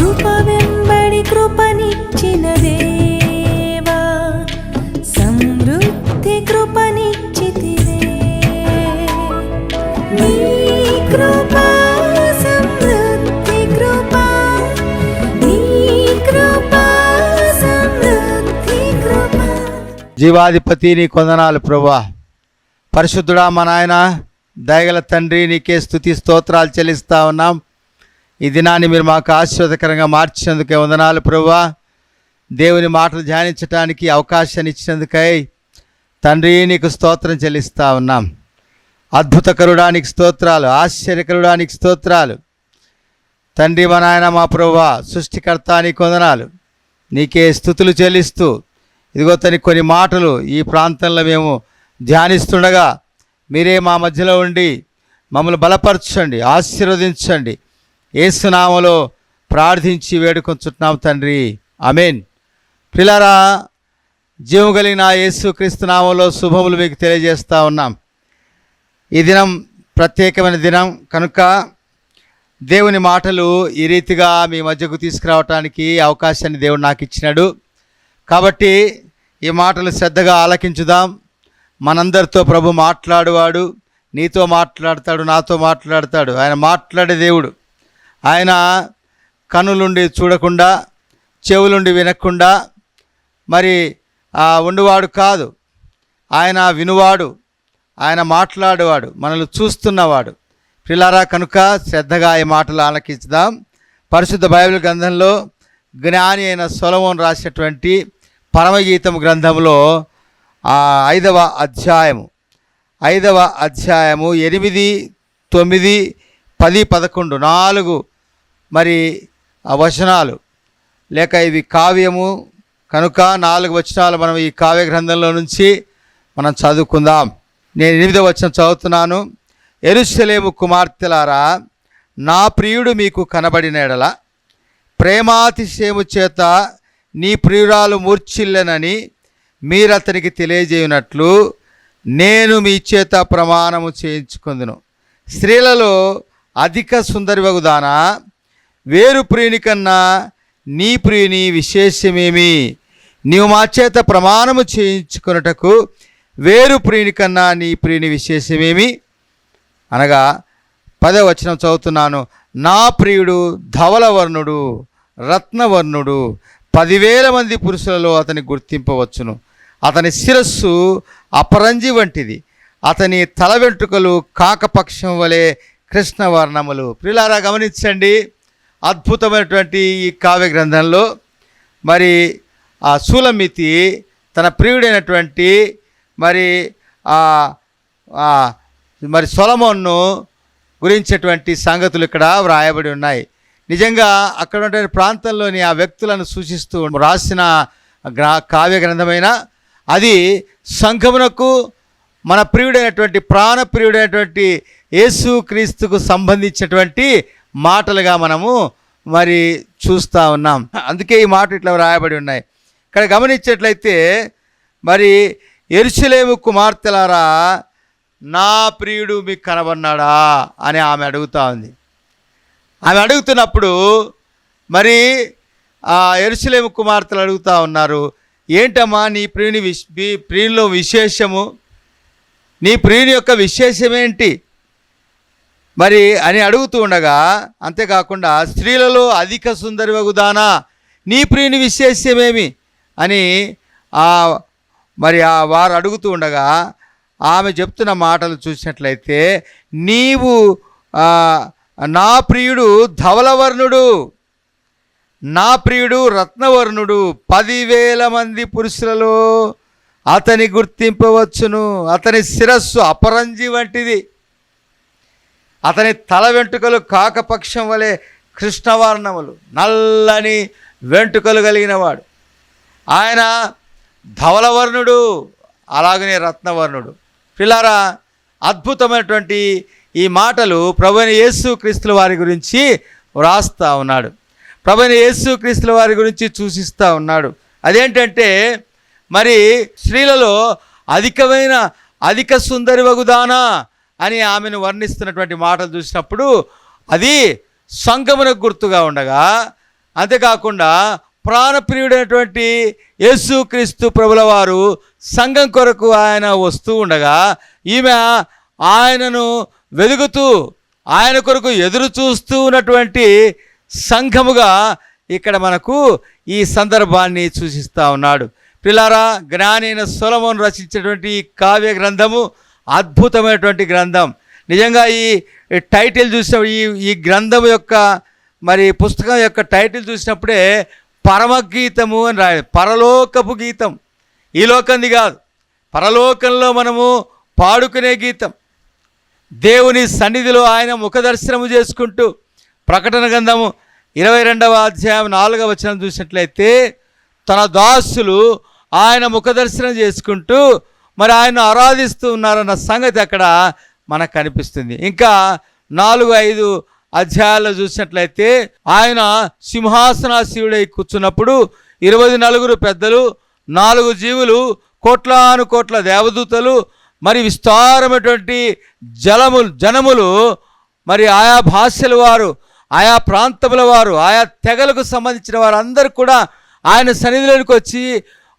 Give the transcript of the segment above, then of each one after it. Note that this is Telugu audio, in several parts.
కృప వెంబడి కృపనిచ్చిన దేవా, సమృద్ధి కృపనిచ్చితివే. నీ కృప సమృద్ధి కృప, నీ కృప సమృద్ధి కృప. జీవాధిపతి నీ కొందనాలు ప్రభువా. పరిశుద్ధుడా మా నాయన, దయగల తండ్రి, నీకే స్తుతి స్తోత్రాలు చెల్లిస్తా ఉన్నాం. ఈ దినాన్ని మీరు మాకు ఆశీర్వాదకరంగా మార్చినందుకే వందనాలు ప్రభువా. దేవుని మాటలు ధ్యానించడానికి అవకాశాన్ని ఇచ్చినందుకై తండ్రి నీకు స్తోత్రం చెల్లిస్తా ఉన్నాం. అద్భుతకరుడానికి స్తోత్రాలు, ఆశ్చర్యకరుడానికి స్తోత్రాలు తండ్రి. మా నాయన మా ప్రభువా, సృష్టికర్త నీకు వందనాలు. నీకే స్తుతులు చెల్లిస్తూ ఇదిగో తని కొన్ని మాటలు ఈ ప్రాంతంలో మేము ధ్యానిస్తుండగా మీరే మా మధ్యలో ఉండి మమ్మల్ని బలపరచండి, ఆశీర్వదించండి. యేసు నామములో ప్రార్థించి వేడుకొంచుతున్నాం తండ్రి, ఆమేన్. ప్రియులారా, జీవము కలిగిన యేసుక్రీస్తు నామములో శుభములు మీకు తెలియజేస్తూ ఉన్నాం. ఈ దినం ప్రత్యేకమైన దినం కనుక దేవుని మాటలు ఈ రీతిగా మీ మధ్యకు తీసుకురావటానికి అవకాశాన్ని దేవుడు నాకు ఇచ్చినాడు. కాబట్టి ఈ మాటలు శ్రద్ధగా ఆలకించుదాం. మనందరితో ప్రభు మాట్లాడువాడు, నీతో మాట్లాడతాడు, నాతో మాట్లాడతాడు. ఆయన మాట్లాడే దేవుడు. ఆయన కన్నులుండి చూడకుండా, చెవులుండి వినకుండా మరి ఉండువాడు కాదు. ఆయన వినువాడు, ఆయన మాట్లాడేవాడు, మనల్ని చూస్తున్నవాడు. ప్రియులారా, కనుక శ్రద్ధగా ఈ మాటలు ఆలకించుదాం. పరిశుద్ధ బైబిల్ గ్రంథంలో జ్ఞాని అయిన సొలొమోను రాసినటువంటి పరమగీతం గ్రంథంలో 5వ అధ్యాయము 8, 9, 10, 11 4 మరి వచనాలు, లేక ఇవి కావ్యము కనుక 4 వచనాలు మనం ఈ కావ్య గ్రంథంలో నుంచి మనం చదువుకుందాం. నేను 8వ వచనం చదువుతున్నాను. యెరూషలేము కుమార్తెలారా, నా ప్రియుడు మీకు కనబడిన ఎడల ప్రేమాతిశయము చేత నీ ప్రియురాలు మూర్ఛిల్లెనని మీరతనికి తెలియజేయునట్లు నేను మీ చేత ప్రమాణము చేయించుకుందును. స్త్రీలలో అధిక సుందరివగుదానా, వేరు ప్రియుని కన్నా నీ ప్రియుని విశేషమేమి? నీవు మా చేత ప్రమాణము చేయించుకున్నటకు వేరు ప్రియుని కన్నా నీ ప్రియుని విశేషమేమి? అనగా 10వ వచనం చదువుతున్నాను. నా ప్రియుడు ధవలవర్ణుడు, రత్నవర్ణుడు, 10,000 మంది పురుషులలో అతని గుర్తింపవచ్చును. అతని శిరస్సు అపరంజి వంటిది, అతని తల వెంట్రుకలు కాకపక్షం వలె కృష్ణవర్ణములు. ప్రియులారా, గమనించండి. అద్భుతమైనటువంటి ఈ కావ్య గ్రంథంలో మరి ఆ సూలమితి తన ప్రియుడైనటువంటి మరి సొలొమోనును గురించేటువంటి సంగతులు ఇక్కడ వ్రాయబడి ఉన్నాయి. నిజంగా అక్కడ ఉండే ప్రాంతంలోని ఆ వ్యక్తులను సూచిస్తూ రాసిన కావ్య గ్రంథమైన అది సంఘమునకు మన ప్రియుడైనటువంటి ప్రాణప్రియుడైనటువంటి యేసుక్రీస్తుకు సంబంధించినటువంటి మాటలుగా మనము మరి చూస్తూ ఉన్నాం. అందుకే ఈ మాట ఇట్లా వ్రాయబడి ఉన్నాయి. ఇక్కడ గమనించేట్లయితే మరి యెరూషలేము కుమార్తెలారా, నా ప్రియుడు మీకు కనబడినాడా అని ఆమె అడుగుతూ ఉంది. ఆమె అడుగుతున్నప్పుడు మరి ఆ యెరూషలేము కుమార్తెలు అడుగుతూ ఉన్నారు, ఏంటమ్మా నీ ప్రియునిలో విశేషము, నీ ప్రియుని యొక్క విశేషమేంటి మరి అని అడుగుతూ ఉండగా, అంతేకాకుండా స్త్రీలలో అధిక సుందరివగుదానా, నీ ప్రియుని విశేషమేమి అని మరి వారు అడుగుతూ ఉండగా ఆమె చెప్తున్న మాటలు చూసినట్లయితే, నీవు నా ప్రియుడు ధవలవర్ణుడు, నా ప్రియుడు రత్నవర్ణుడు, 10,000 మంది పురుషులలో అతని గుర్తింపవచ్చును. అతని శిరస్సు అపరంజి వంటిది, అతని తల వెంట్రుకలు కాకపక్షం వలె కృష్ణవర్ణములు, నల్లని వెంట్రుకలు కలిగిన వాడు. ఆయన ధవలవర్ణుడు, అలాగనే రత్నవర్ణుడు. పిల్లారా, అద్భుతమైనటువంటి ఈ మాటలు ప్రభువైన యేసుక్రీస్తుల వారి గురించి వ్రాస్తూ ఉన్నాడు. ప్రభువైన యేసుక్రీస్తుల వారి గురించి సూచిస్తూ ఉన్నాడు. అదేంటంటే మరి స్త్రీలలో అధిక సుందరివగుదానా అని ఆమెను వర్ణిస్తున్నటువంటి మాటలు చూసినప్పుడు అది సంఘమునకు గుర్తుగా ఉండగా, అంతేకాకుండా ప్రాణప్రియుడైనటువంటి యేసుక్రీస్తు ప్రభుల వారు సంఘం కొరకు ఆయన వస్తూ ఉండగా ఈమె ఆయనను వెదుగుతూ ఆయన కొరకు ఎదురు చూస్తూ ఉన్నటువంటి సంఘముగా ఇక్కడ మనకు ఈ సందర్భాన్ని సూచిస్తూ ఉన్నాడు. ప్రియులారా, జ్ఞాని అయిన సొలొమోను రచించినటువంటి ఈ కావ్య గ్రంథము అద్భుతమైనటువంటి గ్రంథం. నిజంగా ఈ టైటిల్ చూసిన ఈ గ్రంథం యొక్క మరి పుస్తకం యొక్క టైటిల్ చూసినప్పుడే పరమగీతము అని రాయాలి. పరలోకపు గీతం, ఈ లోకంది కాదు, పరలోకంలో మనము పాడుకునే గీతం. దేవుని సన్నిధిలో ఆయన ముఖదర్శనము చేసుకుంటూ ప్రకటన గ్రంథము 22వ అధ్యాయం 4వ వచనం చూసినట్లయితే తన దాసులు ఆయన ముఖదర్శనం చేసుకుంటూ మరి ఆయన ఆరాధిస్తూ ఉన్నారన్న సంగతి అక్కడ మనకు కనిపిస్తుంది. ఇంకా 4-5 అధ్యాయాల్లో చూసినట్లయితే ఆయన సింహాసనాసీనుడై కూర్చున్నప్పుడు 24 పెద్దలు, 4 జీవులు, కోట్లాను కోట్ల దేవదూతలు, మరి విస్తారమైనటువంటి జనములు, మరి ఆయా భాషల వారు, ఆయా ప్రాంతముల వారు, ఆయా తెగలకు సంబంధించిన వారందరూ కూడా ఆయన సన్నిధిలోనికి వచ్చి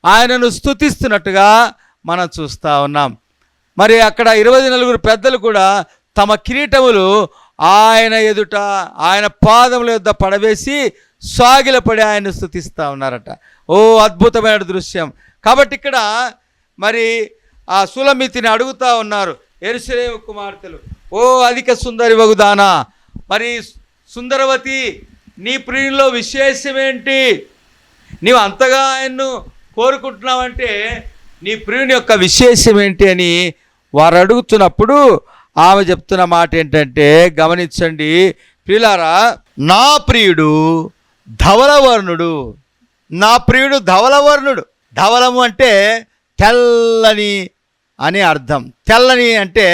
ఆయనను స్తుతిస్తున్నట్టుగా మనం చూస్తూ ఉన్నాం. మరి అక్కడ 24 పెద్దలు కూడా తమ కిరీటములు ఆయన ఎదుట, ఆయన పాదముల యొద్ద పడవేసి సాగిలపడి ఆయన స్తుతిస్తూ ఉన్నారట. ఓ అద్భుతమైన దృశ్యం. కాబట్టి ఇక్కడ మరి ఆ సులమితిని అడుగుతూ ఉన్నారు యెరూషలేము కుమార్తెలు, ఓ అధిక సుందరి వగుదానా, మరి సుందరవతి, నీ ప్రియుల్లో విశేషమేంటి? నీవు అంతగా ఆయన్ను కోరుకుంటున్నావంటే నీ ప్రియుని యొక్క విశేషం ఏంటి అని వారు అడుగుతున్నప్పుడు ఆమె చెప్తున్న మాట ఏంటంటే, గమనించండి ప్రియులారా, నా ప్రియుడు ధవలవర్ణుడు, నా ప్రియుడు ధవలవర్ణుడు. ధవలము అంటే తెల్లని అని అర్థం. తెల్లని అంటే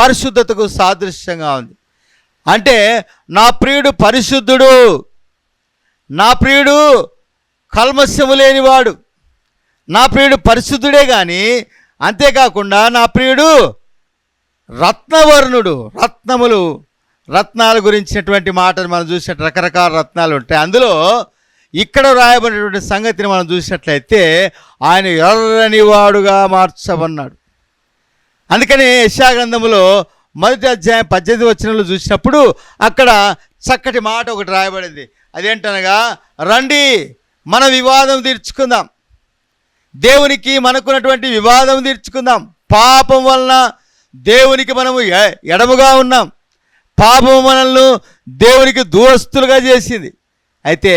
పరిశుద్ధతకు సాదృశ్యంగా ఉంది. అంటే నా ప్రియుడు పరిశుద్ధుడు, నా ప్రియుడు కల్మషము లేనివాడు, నా ప్రియుడు పరిశుద్ధుడే కానీ అంతేకాకుండా నా ప్రియుడు రత్నవర్ణుడు. రత్నాల గురించినటువంటి మాటలు మనం చూసినట్టు రకరకాల రత్నాలు ఉంటాయి. అందులో ఇక్కడ రాయబడినటువంటి సంగతిని మనం చూసినట్లయితే ఆయన ఎర్రని వాడుగా మార్చబన్నాడు. అందుకని యెషయా గ్రంథములో 1వ అధ్యాయం 18వ వచనంలో చూసినప్పుడు అక్కడ చక్కటి మాట ఒకటి రాయబడింది. అదేంటనగా, రండి మన వివాదం తీర్చుకుందాం, దేవునికి మనకున్నటువంటి వివాదం తీర్చుకుందాం. పాపం వలన దేవునికి మనము ఎడముగా ఉన్నాం. పాపం మనల్ని దేవునికి దూరస్తులుగా చేసింది. అయితే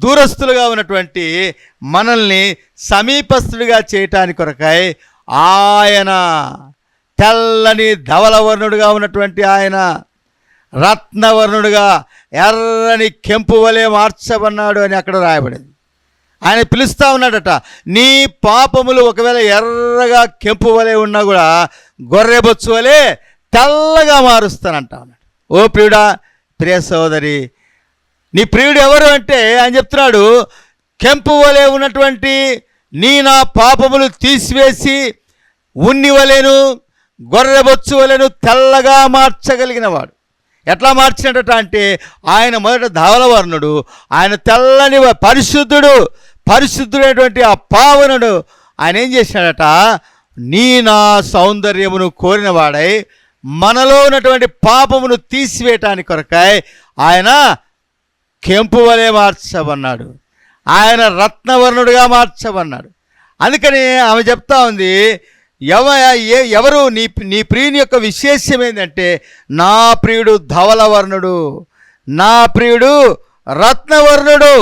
దూరస్తులుగా ఉన్నటువంటి మనల్ని సమీపస్తులుగా చేయటానికి కొరకై ఆయన తెల్లని ధవలవర్ణుడుగా ఉన్నటువంటి ఆయన రత్నవర్ణుడుగా ఎర్రని కెంపు వలె మార్చబన్నాడు అని అక్కడ రాయబడింది. ఆయన పిలుస్తూ ఉన్నాడట, నీ పాపములు ఒకవేళ ఎర్రగా కెంపు వలె ఉన్నా కూడా గొర్రెబొచ్చు వలె తెల్లగా మారుస్తానంట అన్నాడు. ఓ ప్రియుడా, ప్రియ సోదరి, నీ ప్రియుడు ఎవరు అంటే ఆయన చెప్తున్నాడు, కెంపు వలె ఉన్నటువంటి నా పాపములు తీసివేసి ఉన్ని వలెను గొర్రెబొచ్చు వలెను తెల్లగా మార్చగలిగిన వాడు. ఎట్లా మార్చినట అంటే ఆయన మొదట ధవలవర్ణుడు, ఆయన తెల్లని పరిశుద్ధుడైనటువంటి ఆ పావనుడు. ఆయన ఏం చేసినాడట, నా సౌందర్యమును కోరిన వాడై మనలో ఉన్నటువంటి పాపమును తీసివేయటానికి కొరకై ఆయన కెంపు వలె మార్చబన్నాడు, ఆయన రత్నవర్ణుడిగా మార్చబన్నాడు. అందుకని ఆమె చెప్తా ఉంది, ఎవరు నీ ప్రియుని యొక్క విశేషం ఏంటంటే నా ప్రియుడు ధవలవర్ణుడు, నా ప్రియుడు రత్నవర్ణుడు.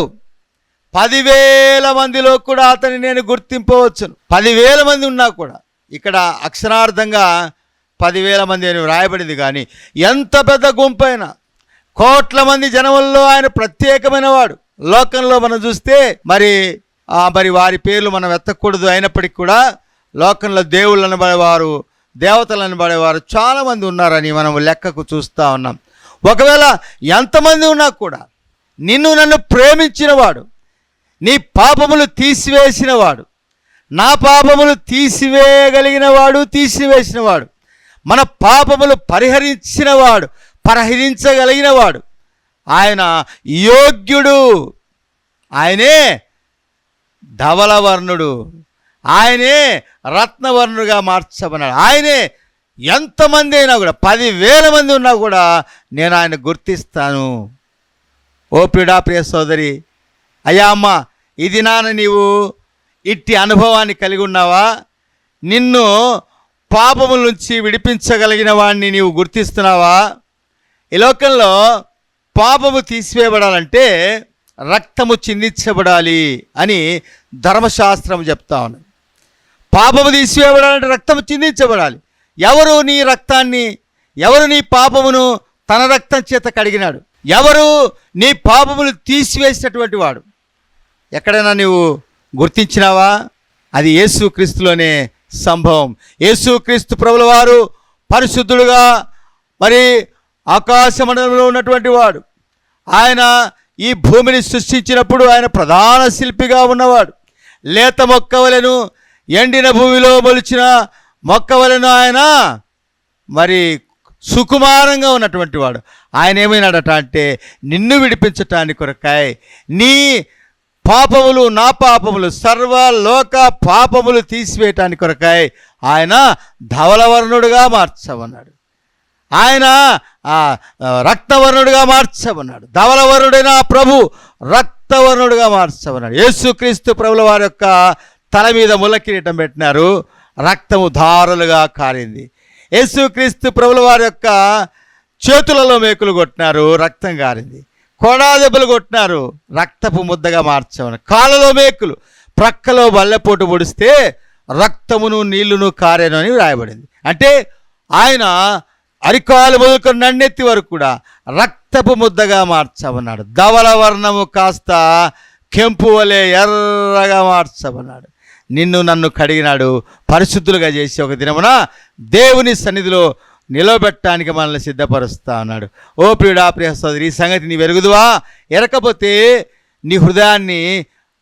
10,000 మందిలో కూడా అతన్ని నేను గుర్తింపవచ్చును. 10,000 మంది ఉన్నా కూడా ఇక్కడ అక్షరార్థంగా 10,000 మంది అని వ్రాయబడింది. కానీ ఎంత పెద్ద గుంపైనా, కోట్ల మంది జనముల్లో ఆయన ప్రత్యేకమైన వాడు. లోకంలో మనం చూస్తే మరి వారి పేర్లు మనం ఎత్తకూడదు, అయినప్పటికీ కూడా లోకంలో దేవుళ్ళు అనబడేవారు, దేవతలు అనబడేవారు చాలామంది ఉన్నారని మనం లెక్కకు చూస్తూ ఉన్నాం. ఒకవేళ ఎంతమంది ఉన్నా కూడా నన్ను ప్రేమించినవాడు, నీ పాపములు తీసివేసినవాడు, నా పాపములు తీసివేయగలిగినవాడు, తీసివేసినవాడు, మన పాపములు పరిహరించగలిగినవాడు ఆయన యోగ్యుడు. ఆయనే ధవలవర్ణుడు, ఆయనే రత్నవర్ణుడుగా మార్చబడినాడు. ఆయనే ఎంతమంది అయినా కూడా 10,000 మంది ఉన్నా కూడా నేను ఆయన గుర్తిస్తాను. ఓ ప్రియుడా, ప్రియ సోదరి, అయ్యా అమ్మ, ఇది నాన్న నీవు ఇట్టి అనుభవాన్ని కలిగి ఉన్నావా? నిన్ను పాపముల నుంచి విడిపించగలిగిన వాడిని నీవు గుర్తిస్తున్నావా? ఈ లోకంలో పాపము తీసివేయబడాలంటే రక్తము చిందించబడాలి అని ధర్మశాస్త్రం చెప్తా ఉన్నది. పాపము తీసివేయబడాలంటే రక్తము చిందించబడాలి. ఎవరు నీ రక్తాన్ని, ఎవరు నీ పాపమును తన రక్తం చేత కడిగినాడు? ఎవరు నీ పాపములు తీసివేసినటువంటి వాడు? ఎక్కడైనా నీవు గుర్తించినావా? అది యేసుక్రీస్తులోనే సంభవం. యేసుక్రీస్తు ప్రభుల వారు పరిశుద్ధుడుగా మరి ఆకాశమండలంలో ఉన్నటువంటి వాడు. ఆయన ఈ భూమిని సృష్టించినప్పుడు ఆయన ప్రధాన శిల్పిగా ఉన్నవాడు. లేత మొక్కవలెను, ఎండిన భూమిలో మొలిచిన మొక్కవలెను ఆయన మరి సుకుమారంగా ఉన్నటువంటి వాడు. ఆయన ఏమైనాడట అంటే, నిన్ను విడిపించటానికి కొరకాయ, నీ పాపములు, నా పాపములు, సర్వలోక పాపములు తీసివేయటానికి కొరకాయ ఆయన ధవలవర్ణుడుగా మార్చమన్నాడు. ఆయన రక్తవర్ణుడిగా మార్చమన్నాడు. ధవలవర్ణుడైన ప్రభు రక్తవర్ణుడిగా మార్చమన్నాడు. యేసుక్రీస్తు ప్రభుల వారి యొక్క తల మీద ముళ్ళ కిరీటం పెట్టినారు, రక్తము ధారలుగా కారింది. యేసుక్రీస్తు ప్రభుల వారి యొక్క చేతులలో మేకులు కొట్టినారు, రక్తం కారింది. కొడా దెబ్బలు కొట్టినారు, రక్తపు ముద్దగా మార్చమన్నారు. కాళ్ళలో మేకులు, ప్రక్కలో బల్లెపోటు పొడిస్తే రక్తమును నీళ్లును కారేను అని రాయబడింది. అంటే ఆయన అరికాలు మొదలుకొని నన్నెత్తి వరకు కూడా రక్తపు ముద్దగా మార్చమన్నాడు. ధవల వర్ణము కాస్త కెంపు వలె ఎర్రగా మార్చమన్నాడు. నిన్ను నన్ను కడిగినాడు, పరిశుద్ధులుగా చేసి ఒక దినమున దేవుని సన్నిధిలో నిలబెట్టడానికి మనల్ని సిద్ధపరుస్తా అన్నాడు. ఓ ప్రియుడా, ప్రియ సోదరి, ఈ సంగతి నీ వెరుగుదువా? ఎరకపోతే నీ హృదయాన్ని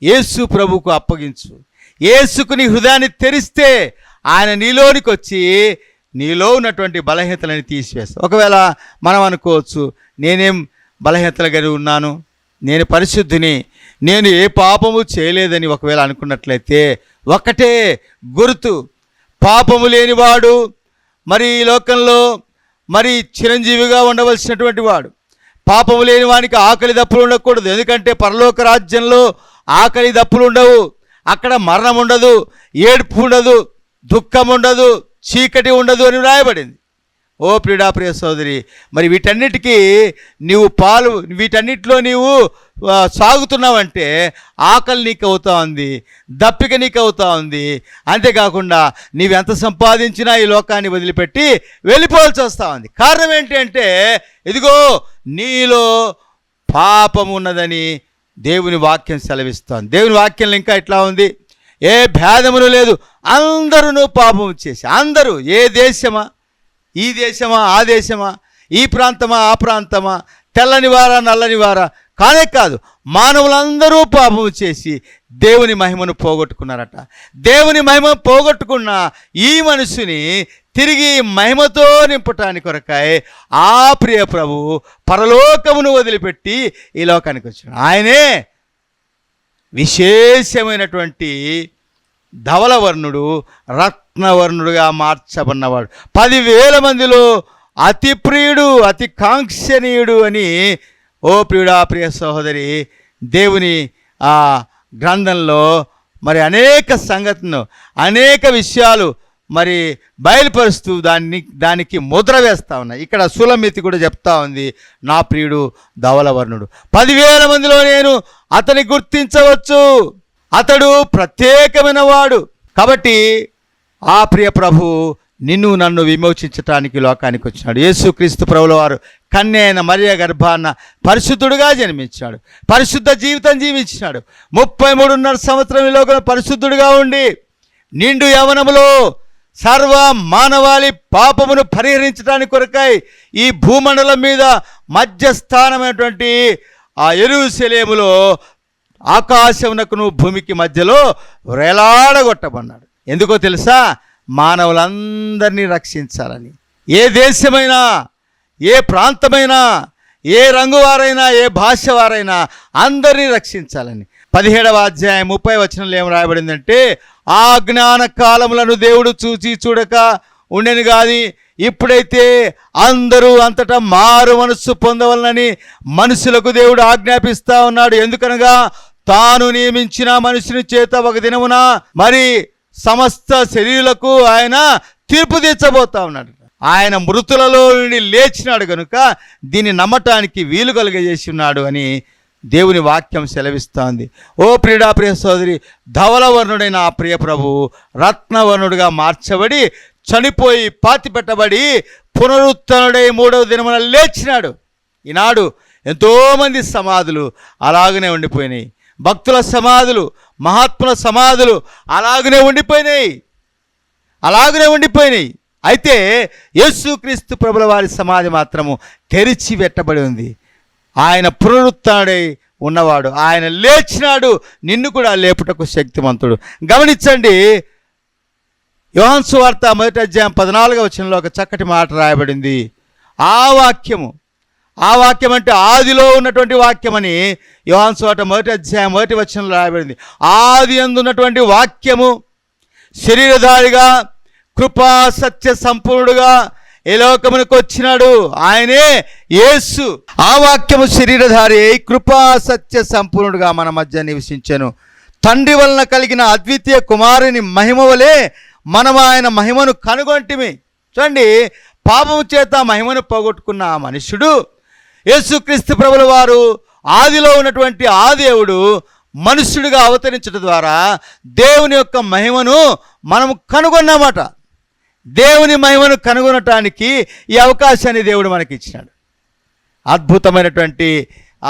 యేసు ప్రభువుకు అప్పగించు. యేసుకు నీ హృదయాన్ని తెరిస్తే ఆయన నీలోనికి వచ్చి నీలో ఉన్నటువంటి బలహీనతలని తీసివేస్తావు. ఒకవేళ మనం అనుకోవచ్చు, నేనేం బలహీనతలు కలిగి ఉన్నాను, నేను పరిశుద్ధిని, నేను ఏ పాపము చేయలేదని ఒకవేళ అనుకున్నట్లయితే ఒకటే గుర్తు, పాపము లేనివాడు మరి ఈ లోకంలో మరి చిరంజీవిగా ఉండవలసినటువంటి వాడు. పాపము లేని వానికి ఆకలి దప్పులు ఉండకూడదు. ఎందుకంటే పరలోక రాజ్యంలో ఆకలి దప్పులు ఉండవు. అక్కడ మరణం ఉండదు, ఏడుపు ఉండదు, దుఃఖం ఉండదు, చీకటి ఉండదు అని రాయబడింది. ఓ ప్రియుడా, ప్రియ సోదరి, మరి వీటన్నిటికీ వీటన్నిటిలో నీవు సాగుతున్నావంటే ఆకలి నీకు అవుతా ఉంది, దప్పిక నీకు అవుతా ఉంది. అంతేకాకుండా నీవెంత సంపాదించినా ఈ లోకాన్ని వదిలిపెట్టి వెళ్ళిపోవాల్సి వస్తూ ఉంది. కారణం ఏంటి అంటే, ఇదిగో నీలో పాపం ఉన్నదని దేవుని వాక్యం సెలవిస్తోంది. దేవుని వాక్యంలో ఇంకా ఇట్లా ఉంది, ఏ భేదమును లేదు, అందరూ పాపం చేసి, అందరూ, ఏ దేశమా, ఈ దేశమా, ఆ దేశమా, ఈ ప్రాంతమా, ఆ ప్రాంతమా, తెల్లనివారా, నల్లనివారా కానే కాదు, మానవులందరూ పాపము చేసి దేవుని మహిమను పోగొట్టుకున్నారట. దేవుని మహిమ పోగొట్టుకున్న ఈ మనుషుని తిరిగి మహిమతో నింపటానికి కొరకాయ ఆ ప్రియ ప్రభు పరలోకమును వదిలిపెట్టి ఈ లోకానికి వచ్చాడు. ఆయనే విశేషమైనటువంటి ధవలవర్ణుడు, రత్నవర్ణుడుగా మార్చబడినవాడు. 10,000 మందిలో అతి ప్రియుడు, అతి కాంక్షణీయుడు అని ఓ ప్రియుడా, ప్రియ సహోదరి, దేవుని ఆ గ్రంథంలో మరి అనేక సంగతులను, అనేక విషయాలు మరి బయలుపరుస్తూ దానికి ముద్ర వేస్తూ ఉన్నాయి. ఇక్కడ సులమితి కూడా చెప్తా ఉంది, నా ప్రియుడు ధవలవర్ణుడు. 10,000 మందిలో నేను అతని గుర్తించవచ్చు, అతడు ప్రత్యేకమైన వాడు. కాబట్టి ఆ ప్రియ ప్రభు నిన్ను నన్ను విమోచించటానికి లోకానికి వచ్చినాడు. యేసుక్రీస్తు ప్రభుల వారు కన్య అయిన మరియ గర్భాన పరిశుద్ధుడుగా జన్మించాడు, పరిశుద్ధ జీవితం జీవించినాడు. 33.5 సంవత్సరం ఈ లోకంలో పరిశుద్ధుడుగా ఉండి నిండు యవనములో సర్వ మానవాళి పాపమును పరిహరించడానికి కొరకై ఈ భూమండలం మీద మధ్యస్థానమైనటువంటి ఆ యెరూషలేములో ఆకాశమునకును భూమికి మధ్యలో వేలాడగొట్టబడ్డాడు. ఎందుకో తెలుసా? మానవులందరినీ రక్షించాలని. ఏ దేశమైనా, ఏ ప్రాంతమైనా, ఏ రంగు వారైనా, ఏ భాష వారైనా అందరినీ రక్షించాలని. 17వ అధ్యాయం 30వ వచనంలో ఏం రాయబడిందంటే, ఆ జ్ఞాన కాలములను దేవుడు చూచి చూడక ఉండెను గాని ఇప్పుడైతే అందరూ అంతటా మారు మనస్సు పొందవలనని మనుషులకు దేవుడు ఆజ్ఞాపిస్తా ఉన్నాడు. ఎందుకనగా తాను నియమించిన మనుషుని చేత ఒక దినమున మరి సమస్త శరీరులకు ఆయన తీర్పు తీర్చబోతా ఉన్నాడు. ఆయన మృతులలో నుండి లేచినాడు కనుక దీన్ని నమ్మటానికి వీలు కలుగజేసి ఉన్నాడు అని దేవుని వాక్యం సెలవిస్తోంది. ఓ ప్రియ సోదరి, ధవలవర్ణుడైన ఆ ప్రియ ప్రభువు రత్నవర్ణుడిగా మార్చబడి చనిపోయి పాతిపెట్టబడి పునరుత్థానుడై 3వ దినమున లేచినాడు. ఈనాడు ఎంతోమంది సమాధులు అలాగనే ఉండిపోయినాయి. భక్తుల సమాధులు, మహాత్ముల సమాధులు అలాగనే ఉండిపోయినాయి. అయితే యేసుక్రీస్తు ప్రభుల వారి సమాధి మాత్రము తెరిచి పెట్టబడి ఉంది. ఆయన పునరుత్థానుడై ఉన్నవాడు, ఆయన లేచినాడు, నిన్ను కూడా లేపుటకు శక్తిమంతుడు. గమనించండి, యోహాను సువార్త 1వ అధ్యాయం 14వ వచనంలో ఒక చక్కటి మాట రాయబడింది. ఆ వాక్యం అంటే ఆదిలో ఉన్నటువంటి వాక్యమని యోహాను సువార్త 1వ అధ్యాయం 1వ వచనంలో రాయబడింది. ఆది అందున్నటువంటి వాక్యము శరీరధారిగా కృపా సత్య సంపూర్ణుడుగా ఏ లోకమునకు వచ్చినాడు. ఆయనే యేసు. ఆ వాక్యము శరీరధారి అయి కృపా సత్య సంపూర్ణుడుగా మన మధ్య నివసించెను. తండ్రి వలన కలిగిన అద్వితీయ కుమారుని మహిమ వలె మనం ఆయన మహిమను కనుగొంటిమి. చూడండి, పాపము చేత మహిమను పోగొట్టుకున్న ఆ మనుష్యుడు యేసుక్రీస్తు ప్రభుల వారు ఆదిలో ఉన్నటువంటి ఆ దేవుడు మనుష్యుడిగా అవతరించడం ద్వారా దేవుని యొక్క మహిమను మనం కనుగొన్నామట. దేవుని మహిమను కనుగొనటానికి ఈ అవకాశాన్ని దేవుడు మనకి ఇచ్చినాడు. అద్భుతమైనటువంటి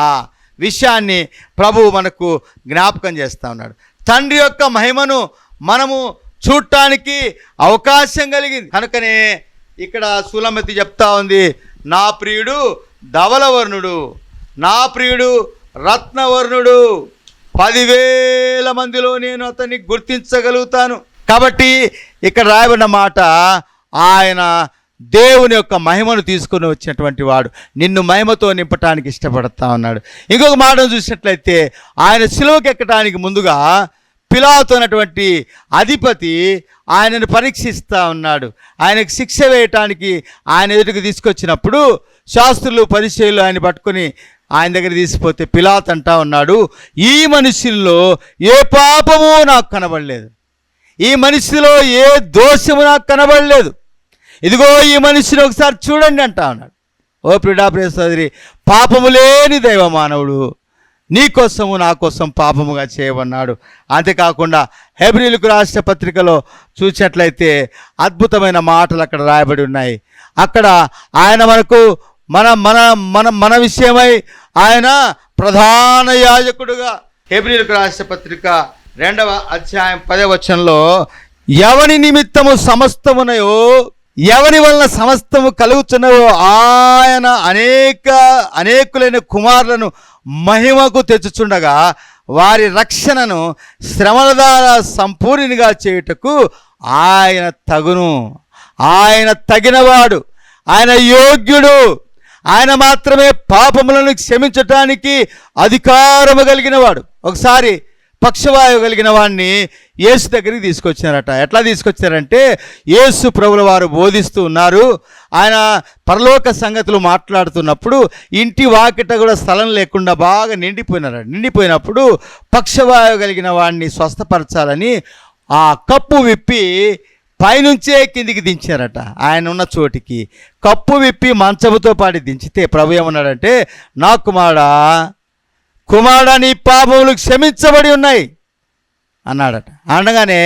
ఆ విషయాన్ని ప్రభువు మనకు జ్ఞాపకం చేస్తూ ఉన్నాడు. తండ్రి యొక్క మహిమను మనము చూడటానికి అవకాశం కలిగింది. కనుకనే ఇక్కడ సులమతి చెప్తా ఉంది, నా ప్రియుడు ధవలవర్ణుడు, నా ప్రియుడు రత్నవర్ణుడు, 10,000 మందిలో నేను అతన్ని గుర్తించగలుగుతాను. కాబట్టి ఇక్కడ రాయబడిన మాట, ఆయన దేవుని యొక్క మహిమను తీసుకుని వచ్చినటువంటి వాడు నిన్ను మహిమతో నింపటానికి ఇష్టపడతా ఉన్నాడు. ఇంకొక మాటను చూసినట్లయితే, ఆయన సిలువకు ఎక్కడానికి ముందుగా పిలాతు అన్నటువంటి అధిపతి ఆయనను పరీక్షిస్తూ ఉన్నాడు. ఆయనకు శిక్ష వేయటానికి ఆయన ఎదుటికి తీసుకొచ్చినప్పుడు శాస్త్రులు పరిచయులు ఆయన పట్టుకొని ఆయన దగ్గర తీసిపోతే పిలాతు అంటా ఉన్నాడు, ఈ మనుషుల్లో ఏ పాపము నాకు కనబడలేదు, ఈ మనిషిలో ఏ దోషము నాకు కనబడలేదు, ఇదిగో ఈ మనిషిని ఒకసారి చూడండి అంటా ఉన్నాడు. ఓ ప్రియ సోదరి, పాపము లేని దైవ మానవుడు నీ కోసము నా కోసం పాపముగా చేయమన్నాడు. అంతేకాకుండా హెబ్రీయులకు రాసిన పత్రికలో చూసినట్లయితే అద్భుతమైన మాటలు అక్కడ రాయబడి ఉన్నాయి. అక్కడ ఆయన మనకు మన మన మన మన విషయమై ఆయన ప్రధాన యాజకుడుగా, హెబ్రీయులకు రాసిన పత్రిక 2వ అధ్యాయం 10వ వచనంలో, ఎవని నిమిత్తము సమస్తమునయో, ఎవరి వలన సమస్తము కలుగుతున్నవో ఆయన అనేకులైన కుమారులను మహిమకు తెచ్చుచుండగా వారి రక్షణను శ్రమల ద్వారా సంపూర్ణిగా చేయుటకు ఆయన తగినవాడు, ఆయన యోగ్యుడు, ఆయన మాత్రమే పాపములను క్షమించటానికి అధికారము కలిగినవాడు. ఒకసారి పక్షవాయువు కలిగిన వాడిని యేసు దగ్గరికి తీసుకొచ్చారట. ఎట్లా తీసుకొచ్చారంటే, యేసు ప్రభుల వారు బోధిస్తూ ఉన్నారు. ఆయన పరలోక సంగతులు మాట్లాడుతున్నప్పుడు ఇంటి వాకిట కూడా స్థలం లేకుండా బాగా నిండిపోయినప్పుడు పక్షవాయువు కలిగిన వాడిని స్వస్థపరచాలని ఆ కప్పు విప్పి పైనుంచే కిందికి దించారట. ఆయన ఉన్న చోటికి కప్పు విప్పి మంచముతో పాటు దించితే ప్రభు ఏమన్నాడంటే, నా కుమారుడా నీ పాపములు క్షమించబడి ఉన్నాయి అన్నాడట. అనగానే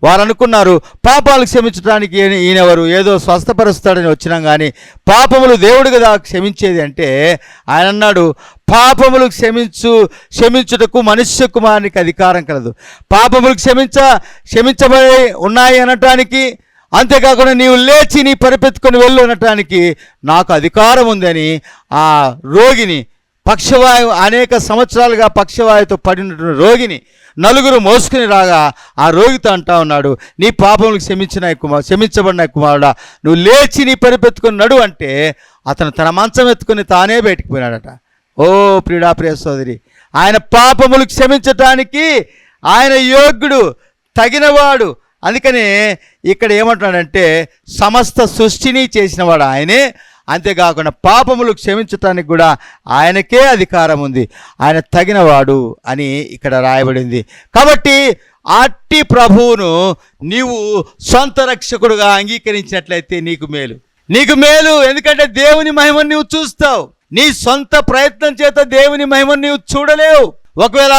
వారు అనుకున్నారు, పాపాలు క్షమించడానికి ఈయనెవరు, ఏదో స్వస్థపరుస్తాడని వచ్చినాం కానీ పాపములు దేవుడు కదా క్షమించేది అంటే, ఆయన అన్నాడు, పాపములు క్షమించుటకు మనుష్య కుమారునికి అధికారం కలదు. పాపములు క్షమించబడి ఉన్నాయి అనటానికి, అంతేకాకుండా నీవు లేచి నీ పరిపెత్తుకొని వెళ్ళు అనటానికి నాకు అధికారం ఉందని ఆ రోగిని, పక్షవాయువు అనేక సంవత్సరాలుగా పక్షవాయువుతో పడినటువంటి రోగిని నలుగురు మోసుకుని రాగా ఆ రోగితో అంటా ఉన్నాడు, నీ పాపములకు క్షమించబడిన కుమారుడా, నువ్వు లేచి నీ పరిపెత్తుకుని నడు అంటే అతను తన మంచం ఎత్తుకుని తానే బయటికి పోయినాడట. ఓ ప్రియుడా, ప్రియ సోదరి, ఆయన పాపములు క్షమించటానికి ఆయన యోగ్యుడు, తగినవాడు. అందుకనే ఇక్కడ ఏమంటున్నాడంటే సమస్త సృష్టిని చేసినవాడు ఆయనే, అంతేకాకుండా పాపములు క్షమించటానికి కూడా ఆయనకే అధికారం ఉంది, ఆయన తగినవాడు అని ఇక్కడ రాయబడింది. కాబట్టి అట్టి ప్రభువును నీవు సొంత రక్షకుడుగా అంగీకరించినట్లయితే నీకు మేలు. ఎందుకంటే దేవుని మహిమను నీవు చూస్తావు. నీ సొంత ప్రయత్నం చేత దేవుని మహిమను నీవు చూడలేవు. ఒకవేళ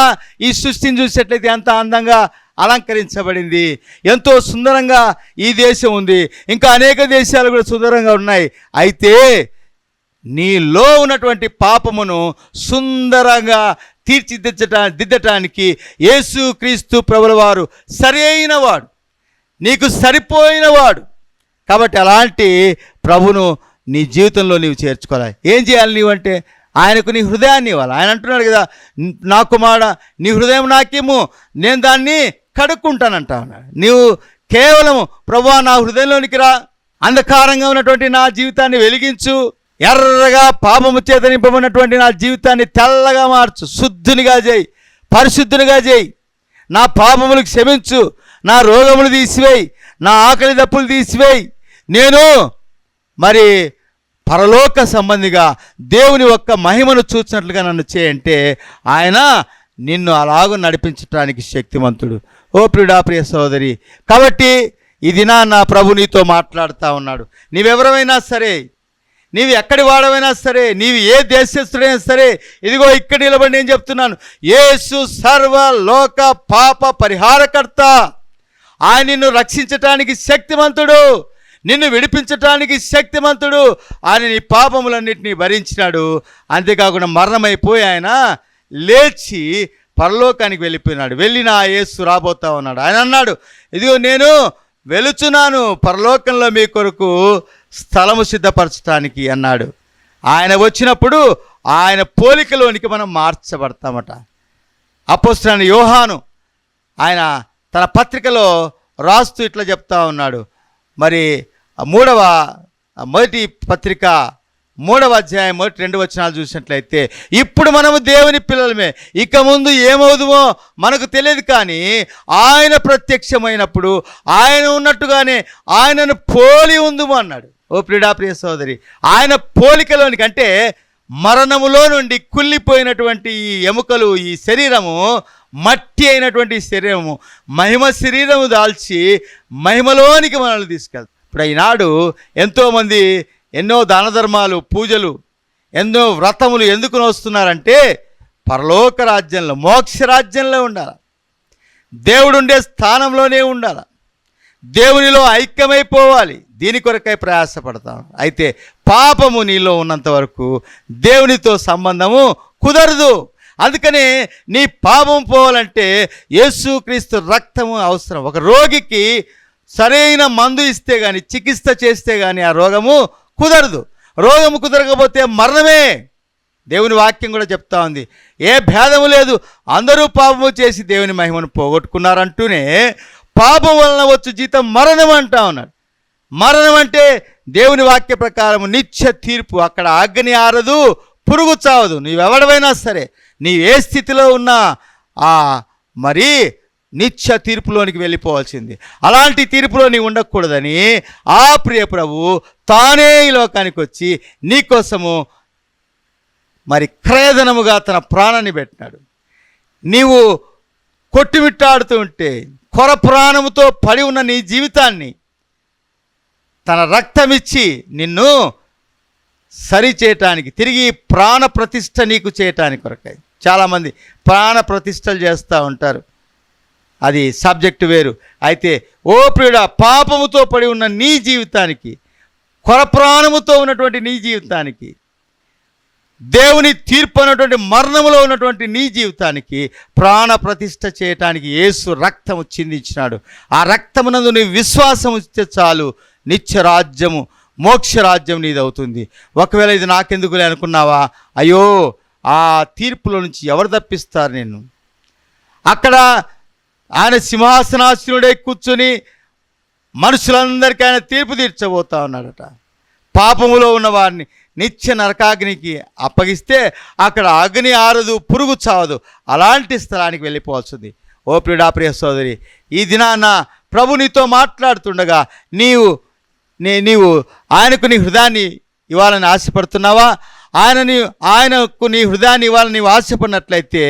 ఈ సృష్టిని చూసేట్లయితే ఎంత అందంగా అలంకరించబడింది, ఎంతో సుందరంగా ఈ దేశం ఉంది, ఇంకా అనేక దేశాలు కూడా సుందరంగా ఉన్నాయి. అయితే నీలో ఉన్నటువంటి పాపమును సుందరంగా తీర్చిదిద్దటానికి యేసుక్రీస్తు ప్రభుల వారు సరైన వాడు, నీకు సరిపోయినవాడు. కాబట్టి అలాంటి ప్రభును నీ జీవితంలో నీవు చేర్చుకోవాలి. ఏం చేయాలి నీవంటే ఆయనకు నీ హృదయాన్ని ఇవ్వాలి. ఆయన అంటున్నాడు కదా, నా కుమారుడా, నీ హృదయం నాకేమో, నేను దాన్ని కడుక్కుంటానంటా ఉన్నాడు. నీవు కేవలము ప్రభువా నా హృదయంలోనికి రా, అంధకారంగా ఉన్నటువంటి నా జీవితాన్ని వెలిగించు, ఎర్రగా పాపము చేత నింపబడినటువంటి నా జీవితాన్ని తెల్లగా మార్చు, శుద్ధునిగా చేయి, పరిశుద్ధునిగా చేయి, నా పాపములు క్షమించు, నా రోగములు తీసివేయి, నా ఆకలి దప్పులు తీసివేయి, నేను మరి పరలోక సంబంధిగా దేవుని యొక్క మహిమను చూసినట్లుగా నన్ను చేయంటే ఆయన నిన్ను అలాగూ నడిపించడానికి శక్తిమంతుడు. ఓ ప్రియుడా, ప్రియ సోదరి, కాబట్టి ఈ దినాన నా ప్రభు నీతో మాట్లాడుతూ ఉన్నాడు. నీవెవరైనా సరే, నీవు ఎక్కడి వాడవైనా సరే, నీవు ఏ దేశస్థుడైనా సరే, ఇదిగో ఇక్కడ నిలబడి నేను చెప్తున్నాను, యేసు సర్వలోక పాప పరిహారకర్త. ఆయన నిన్ను రక్షించటానికి శక్తిమంతుడు, నిన్ను విడిపించటానికి శక్తిమంతుడు. ఆయన నీ పాపములన్నింటినీ భరించినాడు. అంతేకాకుండా మరణమైపోయి ఆయన లేచి పరలోకానికి వెళ్ళిపోయినాడు. వెళ్ళిన ఆ యేసు రాబోతా ఉన్నాడు. ఆయన అన్నాడు, ఇదిగో నేను వెలుచున్నాను పరలోకంలో మీ కొరకు స్థలము సిద్ధపరచడానికి అన్నాడు. ఆయన వచ్చినప్పుడు ఆయన పోలికలోనికి మనం మార్చబడతామట. అపోస్తలుడైన యోహాను ఆయన తన పత్రికలో రాస్తూ ఇట్లా చెప్తా ఉన్నాడు. మరి మొదటి పత్రిక 3వ అధ్యాయం 1-2 వచనాలు చూసినట్లయితే, ఇప్పుడు మనము దేవుని పిల్లలమే, ఇక ముందు ఏమవుదుమో మనకు తెలియదు, కానీ ఆయన ప్రత్యక్షమైనప్పుడు ఆయన ఉన్నట్టుగానే ఆయనను పోలి ఉందుము అన్నాడు. ఓ ప్రియుడా, ప్రియ సోదరి, ఆయన పోలికలోనికి అంటే మరణములో నుండి కుళ్ళిపోయినటువంటి ఈ ఎముకలు, ఈ శరీరము, మట్టి అయినటువంటి శరీరము మహిమ శరీరము దాల్చి మహిమలోనికి మనల్ని తీసుకెళ్తాం. ఇప్పుడు ఈనాడు ఎంతోమంది ఎన్నో దాన ధర్మాలు, పూజలు, ఎన్నో వ్రతములు ఎందుకు వస్తున్నారంటే పరలోక రాజ్యంలో, మోక్ష రాజ్యంలో ఉండాలి, దేవుడు ఉండే స్థానంలోనే ఉండాలి, దేవునిలో ఐక్యమైపోవాలి. దీని కొరకై ప్రయాసపడతాం. అయితే పాపము నీలో ఉన్నంత వరకు దేవునితో సంబంధము కుదరదు. అందుకని నీ పాపం పోవాలంటే యేసుక్రీస్తు రక్తము అవసరం. ఒక రోగికి సరైన మందు ఇస్తే కానీ, చికిత్స చేస్తే కానీ ఆ రోగము కుదరదు. రోగము కుదరకపోతే మరణమే. దేవుని వాక్యం కూడా చెప్తా ఉంది, ఏ భేదము లేదు, అందరూ పాపము చేసి దేవుని మహిమను పోగొట్టుకున్నారంటూనే పాపం వలన వచ్చు జీతం మరణం అంటా ఉన్నాడు. మరణం అంటే దేవుని వాక్య ప్రకారం నిత్య తీర్పు. అక్కడ అగ్ని ఆరదు, పురుగు చావదు. నీవెవడవైనా సరే, నీవు ఏ స్థితిలో ఉన్నా మరి నిత్య తీర్పులోనికి వెళ్ళిపోవాల్సింది. అలాంటి తీర్పులో నీవు ఉండకూడదని ఆ ప్రియ ప్రభు తానే ఈ లోకానికి వచ్చి నీకోసము మరి క్రయధనముగా తన ప్రాణాన్ని పెట్టినాడు. నీవు కొట్టుమిట్టాడుతూ ఉంటే, కొర ప్రాణముతో పడి ఉన్న నీ జీవితాన్ని తన రక్తమిచ్చి నిన్ను సరి చేయటానికి, తిరిగి ప్రాణ ప్రతిష్ఠ నీకు చేయటానికి కొరకై. చాలామంది ప్రాణ ప్రతిష్టలు చేస్తూ ఉంటారు, అది సబ్జెక్టు వేరు. అయితే ఓ ప్రియుడా, పాపముతో పడి ఉన్న నీ జీవితానికి, కొర ప్రాణముతో ఉన్నటువంటి నీ జీవితానికి, దేవుని తీర్పు అన్నటువంటి మరణములో ఉన్నటువంటి నీ జీవితానికి ప్రాణ ప్రతిష్ఠ చేయటానికి యేసు రక్తము చిందించినాడు. ఆ రక్తమునందు నీ విశ్వాసం ఇస్తే చాలు, నిత్య రాజ్యము, మోక్ష రాజ్యం నీదవుతుంది. ఒకవేళ ఇది నాకెందుకులే అనుకున్నావా, అయ్యో ఆ తీర్పులో నుంచి ఎవరు తప్పిస్తారు నిన్ను? అక్కడ ఆయన సింహాసనాసీనుడై కూర్చొని మనుషులందరికీ ఆయన తీర్పు తీర్చబోతా ఉన్నాడట. పాపములో ఉన్న వారిని నిత్య నరకాగ్నికి అప్పగిస్తే అక్కడ అగ్ని ఆరదు, పురుగు చావదు, అలాంటి స్థలానికి వెళ్ళిపోవాల్సింది. ఓ ప్రియుడా, ప్రియ సోదరి, ఈ దినాన ప్రభు నీతో మాట్లాడుతుండగా నీవు ఆయనకు నీ హృదయాన్ని ఇవ్వాలని ఆశపడుతున్నావా? ఆయనకు నీ హృదయాన్ని ఇవ్వాలని నీవు ఆశపడినట్లయితే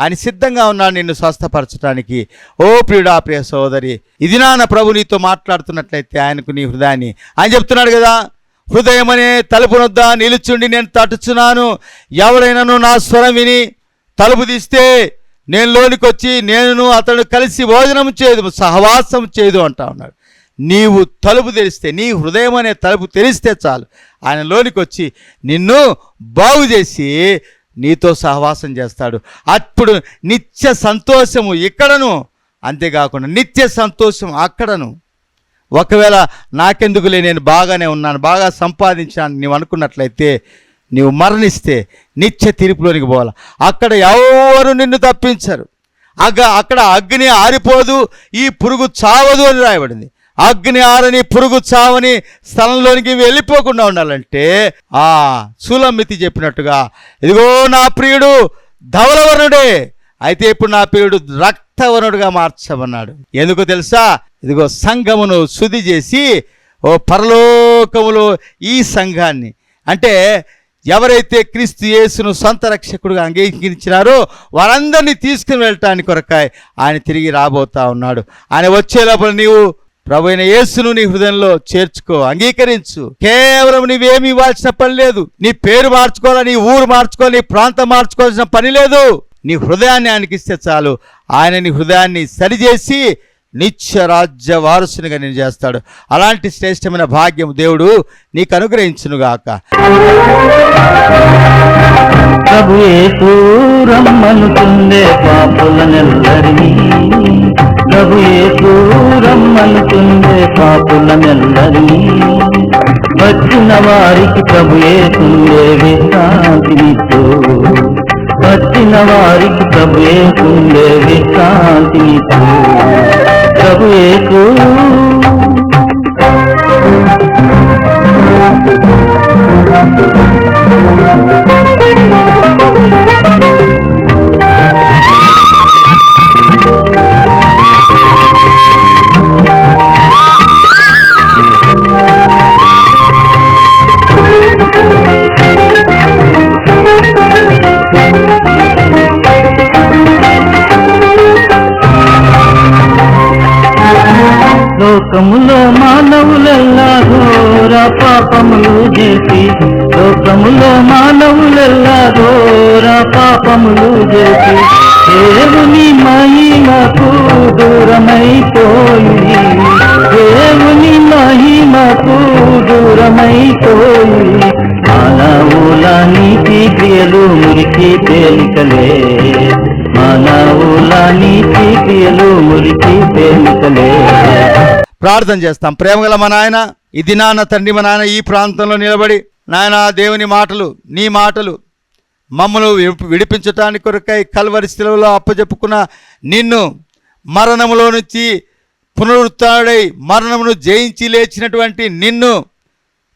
ఆయన సిద్ధంగా ఉన్నాడు నిన్ను స్వస్థపరచడానికి. ఓ ప్రియుడా, ప్రియ సోదరి, ఇది నాన్న ప్రభు నీతో మాట్లాడుతున్నట్లయితే ఆయనకు నీ హృదయాన్ని ఆయన చెప్తున్నాడు కదా, హృదయం అనే తలుపు వద్ద నిలుచుండి నేను తట్టుచున్నాను, ఎవరైనాను నా స్వరం విని తలుపు తీస్తే నేను లోనికి వచ్చి నేను అతడు కలిసి భోజనం చేయదు, సహవాసం చేయదు అంటా ఉన్నాడు. నీవు తలుపు తెరిస్తే, నీ హృదయం అనే తలుపు తెరిస్తే చాలు, ఆయన లోనికి వచ్చి నిన్ను బాగు చేసి నీతో సహవాసం చేస్తాడు. అప్పుడు నిత్య సంతోషము ఇక్కడను, అంతేకాకుండా నిత్య సంతోషం అక్కడను. ఒకవేళ నాకెందుకులే, నేను బాగానే ఉన్నాను, బాగా సంపాదించాను నీవు అనుకున్నట్లయితే నీవు మరణిస్తే నిత్య తీర్పులోనికి పోవాలి. అక్కడ ఎవరు నిన్ను తప్పించరు. అక్కడ అగ్ని ఆరిపోదు, ఈ పురుగు చావదు అని రాయబడింది. అగ్ని ఆరని, పురుగు చావని స్థలంలోనికి వెళ్ళిపోకుండా ఉండాలంటే సులమితి చెప్పినట్టుగా, ఇదిగో నా ప్రియుడు ధవలవర్ణుడే, అయితే ఇప్పుడు నా ప్రియుడు రక్తవర్ణుడుగా మార్చమన్నాడు. ఎందుకు తెలుసా? ఇదిగో సంఘమును శుద్ధి చేసి ఓ పరలోకములో ఈ సంఘాన్ని, అంటే ఎవరైతే క్రీస్తు యేసును సొంత రక్షకుడుగా అంగీకరించినారో వారందరినీ తీసుకుని వెళ్ళటానికి కొరకాయ ఆయన తిరిగి రాబోతా ఉన్నాడు. ఆయన వచ్చే లోపల నీవు ప్రభు అయిన యేసును నీ హృదయంలో చేర్చుకో, అంగీకరించు. కేవలం నీవేమి ఇవ్వాల్సిన పని లేదు, నీ పేరు మార్చుకోవాలా, నీ ఊరు మార్చుకోవాలి, నీ ప్రాంతం మార్చుకోవాల్సిన పని లేదు. నీ హృదయాన్ని ఆయనకి ఇస్తే చాలు, ఆయన నీ హృదయాన్ని సరిచేసి నిత్య రాజ్య వారసునిగా నేను చేస్తాడు. అలాంటి శ్రేష్టమైన భాగ్యం దేవుడు నీకు అనుగ్రహించునుగాక. ప్రభు యేసు రమ్మనుతుండే పాపులనెల్లరినీ, ప్రభు యేసు రమ్మనుతుండే పాపులనెల్లరినీ, వచ్చిన వారికి ప్రభు యేసుండే విశ్రాంతినిచ్చు, వచ్చిన వారికి ప్రభు యేసుండే విశ్రాంతినిచ్చు. ప్రభు యేసు లోకములో మానవులెల్లా ఘోర పాపములు చేసి, లోకములో మానవులెల్లా ఘోర పాపములు చేసి దేవుని మహిమకు దూరమైపోయి, దేవుని మహిమకు దూరమైపోయి, మానవుల నీతి క్రియలు మురికి తేలికలే, మానవుల నీతి క్రియలు మురికి తేలికలే. ప్రార్థన చేస్తాం. ప్రేమగల మా నాయన, ఇది నాన్న తండ్రి, మా నాయన ఈ ప్రాంతంలో నిలబడి నాయన దేవుని మాటలు, నీ మాటలు మమ్మల్ని విడిపించటానికి కొరకై కల్వరి శిలువలో అప్పచెప్పుకున్న నిన్ను, మరణములో నుంచి పునరుత్థానుడై మరణమును జయించి లేచినటువంటి నిన్ను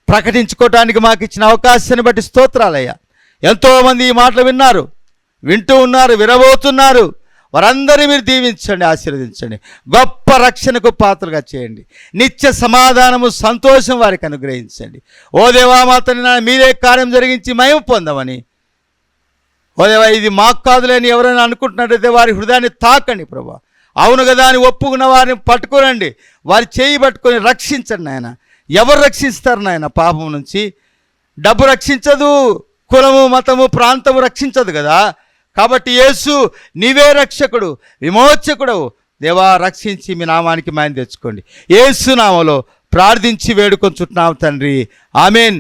ప్రకటించుకోవటానికి మాకు ఇచ్చిన అవకాశాన్ని బట్టి స్తోత్రాలయ్యా. ఎంతోమంది ఈ మాటలు విన్నారు, వింటూ ఉన్నారు, వినబోతున్నారు. వారందరినీ మీరు దీవించండి, ఆశీర్వదించండి, గొప్ప రక్షణకు పాత్రగా చేయండి. నిత్య సమాధానము, సంతోషం వారికి అనుగ్రహించండి. ఓ దేవా, మా తండ్రి, మీరే కార్యం జరిగించి మహిమ పొందమని. ఓ దేవా, ఇది మాకు కాదులేని ఎవరైనా అనుకుంటున్నట్టయితే వారి హృదయాన్ని తాకండి ప్రభా. అవును కదా అని ఒప్పుకున్న వారిని పట్టుకోనండి, వారి చేయి పట్టుకొని రక్షించండి నాయన. ఎవరు రక్షిస్తారు నాయన పాపం నుంచి? డబ్బు రక్షించదు, కులము, మతము, ప్రాంతము రక్షించదు కదా. కాబట్టి యేసు నీవే రక్షకుడు, విమోచకుడు. దేవా, రక్షించి మీ నామానికి మాయం తెచ్చుకోండి. యేసు నామములో ప్రార్థించి వేడుకొంచుతున్నాం తండ్రి, ఆమేన్.